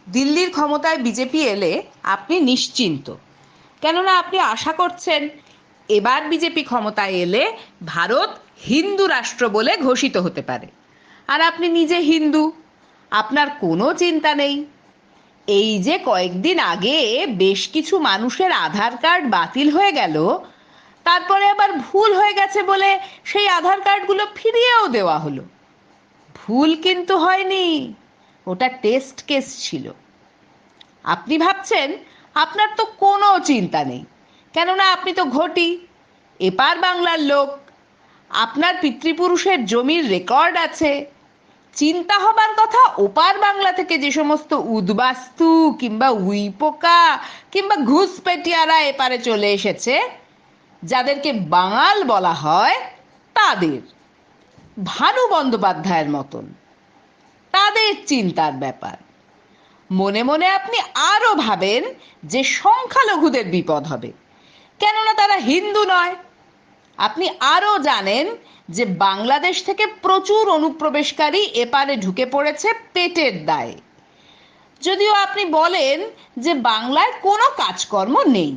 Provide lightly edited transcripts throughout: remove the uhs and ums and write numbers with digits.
দিল্লির ক্ষমতায় বিজেপি এলে আপনি নিশ্চিন্ত, কেননা আপনি আশা করছেন এবার বিজেপি ক্ষমতায় এলে ভারত হিন্দু রাষ্ট্র বলে ঘোষিত হতে পারে। আর আপনি নিজে হিন্দু, আপনার কোনো চিন্তা নেই। এই যে কয়েকদিন আগে বেশ কিছু মানুষের আধার কার্ড বাতিল হয়ে গেল, তারপরে আবার ভুল হয়ে গেছে বলে সেই আধার কার্ডগুলো ফিরিয়েও দেওয়া হলো। ভুল কিন্তু হয়নি, ওটা টেস্ট কেস ছিল। আপনি ভাবছেন আপনার তো কোনো চিন্তা নেই, কেননা আপনি তো ঘটি, এপার বাংলার লোক, আপনার পিতৃপুরুষের জমির রেকর্ড আছে। চিন্তা হবার কথা ওপার বাংলা থেকে যে সমস্ত উদ্বাস্তু কিংবা উইপোকা কিংবা ঘুষপেটিয়ারা এপারে চলে এসেছে, যাদেরকে বাঙাল বলা হয়, তাদের, ভানু বন্দ্যোপাধ্যায়ের মতন, তাদের চিন্তার ব্যাপার। মনে মনে আপনি আরো ভাবেন যে সংখ্যালঘুদের বিপদ হবে, কেননা তারা হিন্দু নয়। আপনি আরো জানেন যে বাংলাদেশ থেকে প্রচুর অনুপ্রবেশকারী এপারে ঢুকে পড়েছে পেটের দায়ে। যদিও আপনি বলেন যে বাংলায় কোনো কাজকর্ম নেই,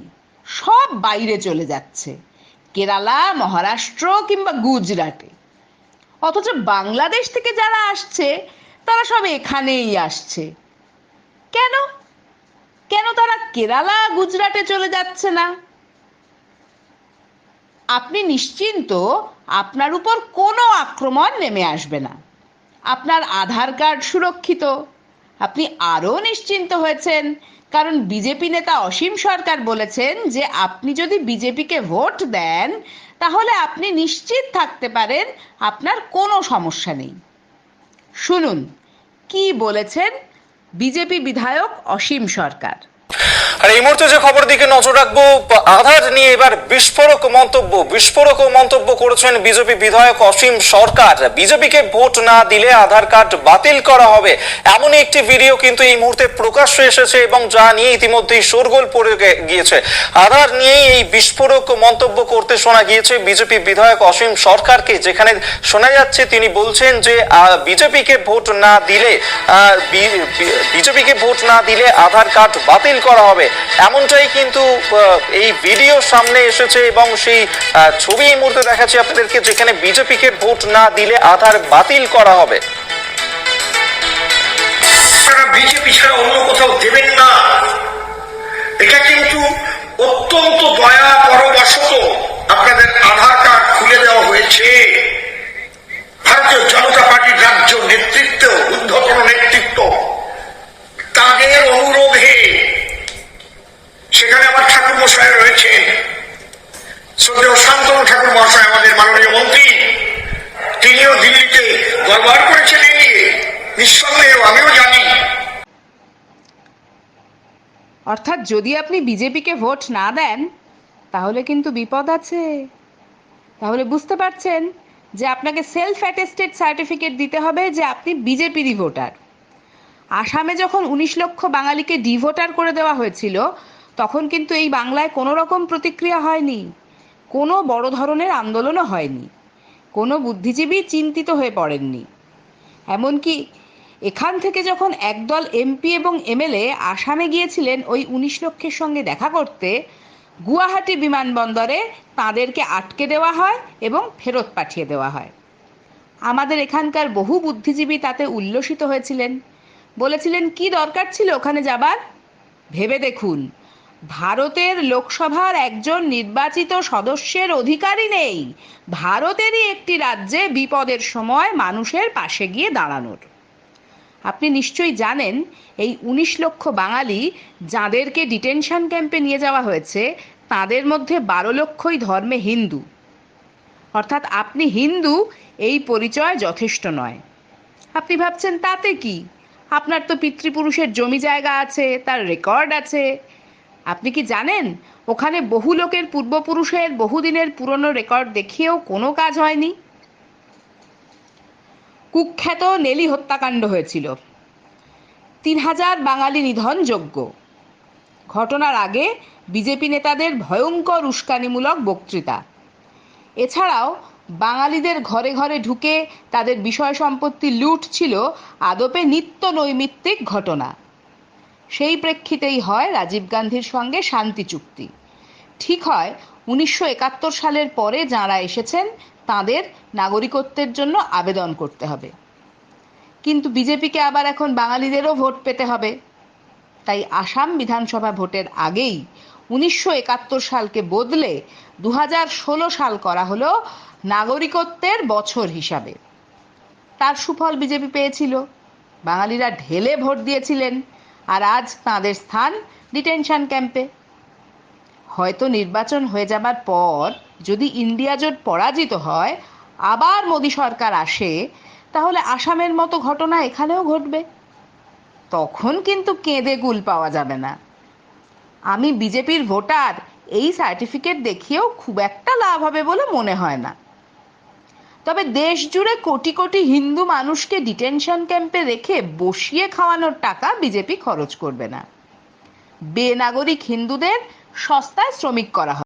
সব বাইরে চলে যাচ্ছে, কেরালা, মহারাষ্ট্র কিংবা গুজরাটে। অথচ বাংলাদেশ থেকে যারা আসছে তারা সব এখানেই আসছে। কেন কেন তারা কেরালা, গুজরাটে চলে যাচ্ছে না? আপনি নিশ্চিন্ত, আপনার উপর কোনো আক্রমণ নেমে আসবে না। আপনার আধার কার্ড সুরক্ষিত। আপনি আরও নিশ্চিন্ত হয়েছেন, কারণ বিজেপি নেতা অসীম সরকার বলেছেন যে আপনি যদি বিজেপিকে ভোট দেন, তাহলে আপনি নিশ্চিত থাকতে পারেন আপনার কোনো সমস্যা নেই। শুনুন কি বলেছেন বিজেপি বিধায়ক অসীম সরকার। আর এই মুহূর্তে যে খবর দিকে নজর রাখবো, আধার নিয়ে এবার বিস্ফোরক মন্তব্য করেছেন বিজেপি বিধায়ক অসীম সরকার। বিজেপিকে ভোট না দিলে আধার কার্ড বাতিল করা হবে, এমন একটি ভিডিও কিন্তু এই মুহূর্তে প্রকাশ্যে এসেছে এবং যা নিয়ে ইতিমধ্যেই শোরগোল পড়ে গিয়েছে। আধার নিয়ে এই বিস্ফোরক মন্তব্য করতে শোনা গিয়েছে বিজেপি বিধায়ক অসীম সরকারকে, যেখানে শোনা যাচ্ছে তিনি বলছেন যে বিজেপিকে ভোট না দিলে আধার কার্ড বাতিল করা হবে, এমনটাই কিন্তু এই ভিডিও সামনে এসেছে। এবং সেই ছবি এই মুহূর্তে দেখাচ্ছি আপনাদেরকে, যেখানে বিজেপিকে ভোট না দিলে আধার বাতিল করা হবে। বিজেপি ছাড়া অন্য কোথাও দেবেন না, এটা কিন্তু অত্যন্ত দয়া পরবশত আপনাদের আধার কার্ড খুলে দেওয়া হয়েছে। ভারতীয় জনতা পার্টির রাজ্য নেতৃত্ব, ঊর্ধ্বতন নেতৃত্ব, তাদের অনুরোধে, সেখানে আমার ঠাকুর মশাই রয়েছেন, শ্রদ্ধেয় শান্তনু ঠাকুর মশাই, আমাদের মাননীয় মন্ত্রী, তিনিও দিল্লিতে দরবার করেছেন এই নিয়ে, নিঃসন্দেহে আমিও জানি। অর্থাৎ যদি আপনি বিজেপিকে ভোট না দেন, তাহলে কিন্তু বিপদ আছে। তাহলে বুঝতে পারছেন যে আপনাকে সেলফ অ্যাটেস্টেড সার্টিফিকেট দিতে হবে যে আপনি বিজেপিরই ভোটার। আসামে যখন 19 লক্ষ বাঙালিকে ডিভোটার করে দেওয়া হয়েছিল, তখন কিন্তু এই বাংলায় কোনো রকম প্রতিক্রিয়া হয়নি, কোনো বড় ধরনের আন্দোলনও হয়নি, কোনো বুদ্ধিজীবী চিন্তিত হয়ে পড়েননি। এমনকি এখান থেকে যখন একদল এমপি এবং এমএলএ আসামে গিয়েছিলেন ওই 19 লক্ষের সঙ্গে দেখা করতে, গুয়াহাটি বিমানবন্দরে তাদেরকে আটকে দেওয়া হয় এবং ফেরত পাঠিয়ে দেওয়া হয়। আমাদের এখানকার বহু বুদ্ধিজীবী তাতে উল্লসিত হয়েছিলেন, বলেছিলেন কি দরকার ছিল ওখানে যাবার। ভেবে দেখুন, ভারতের লোকসভার একজন নির্বাচিত সদস্যের অধিকারই নেই ভারতেরই একটি রাজ্যে বিপদের সময় মানুষের পাশে গিয়ে দাঁড়ানোর। আপনি নিশ্চয়ই জানেন এই 19 লক্ষ বাঙালি যাদেরকে ডিটেনশন ক্যাম্পে নিয়ে যাওয়া হয়েছে, তাদের মধ্যে 12 লক্ষই ধর্মে হিন্দু। অর্থাৎ আপনি হিন্দু এই পরিচয় যথেষ্ট নয়। আপনি ভাবছেন তাতে কি, আপনার তো পিতৃপুরুষের জমি জায়গা আছে, তার রেকর্ড আছে। আপনি কি জানেন ওখানে বহু লোকের পূর্বপুরুষের বহুদিনের পুরনো রেকর্ড দেখিয়েও কোনো কাজ হয়নি? কুখ্যাত নেলি হত্যাকাণ্ড হয়েছিল, 3000 বাঙালি নিধনযোগ্য। ঘটনার আগে বিজেপি নেতাদের ভয়ঙ্কর উস্কানিমূলক বক্তৃতা। এছাড়াও বাঙালিদের ঘরে ঘরে ঢুকে তাদের বিষয় সম্পত্তি লুট ছিল আদপে নিত্য নৈমিত্তিক ঘটনা। সেই প্রেক্ষিতেই হয় রাজীব গান্ধীর সঙ্গে শান্তি চুক্তি। ঠিক হয় 1971 সালের পরে যাঁরা এসেছেন তাঁদের নাগরিকত্বের জন্য আবেদন করতে হবে। কিন্তু বিজেপিকে আবার এখন বাঙালিদেরও ভোট পেতে হবে। তাই আসাম বিধানসভা ভোটের আগেই 1971 সালকে বদলে 2016 সাল করা হলো নাগরিকত্বের বছর হিসাবে। তার সুফল বিজেপি পেয়েছিল, বাঙালিরা ঢেলে ভোট দিয়েছিলেন, আর আজ তাঁদের স্থান ডিটেনশন ক্যাম্পে। হয়তো নির্বাচন হয়ে যাবার পর যদি ইন্ডিয়া জোট পরাজিত হয়, আবার মোদী সরকার আসে, তাহলে আসামের মতো ঘটনা এখানেও ঘটবে। তখন কিন্তু কেঁদে কুল পাওয়া যাবে না। আমি বিজেপির ভোটার এই সার্টিফিকেট দেখিয়েও খুব একটা লাভ হবে বলে মনে হয় না। তবে দেশ জুড়ে কোটি কোটি হিন্দু মানুষকে ডিটেনশন ক্যাম্পে রেখে বসিয়ে খাওয়ানোর টাকা বিজেপি খরচ করবে না। বেনাগরিক হিন্দুদের সস্তায় শ্রমিক করা হবে।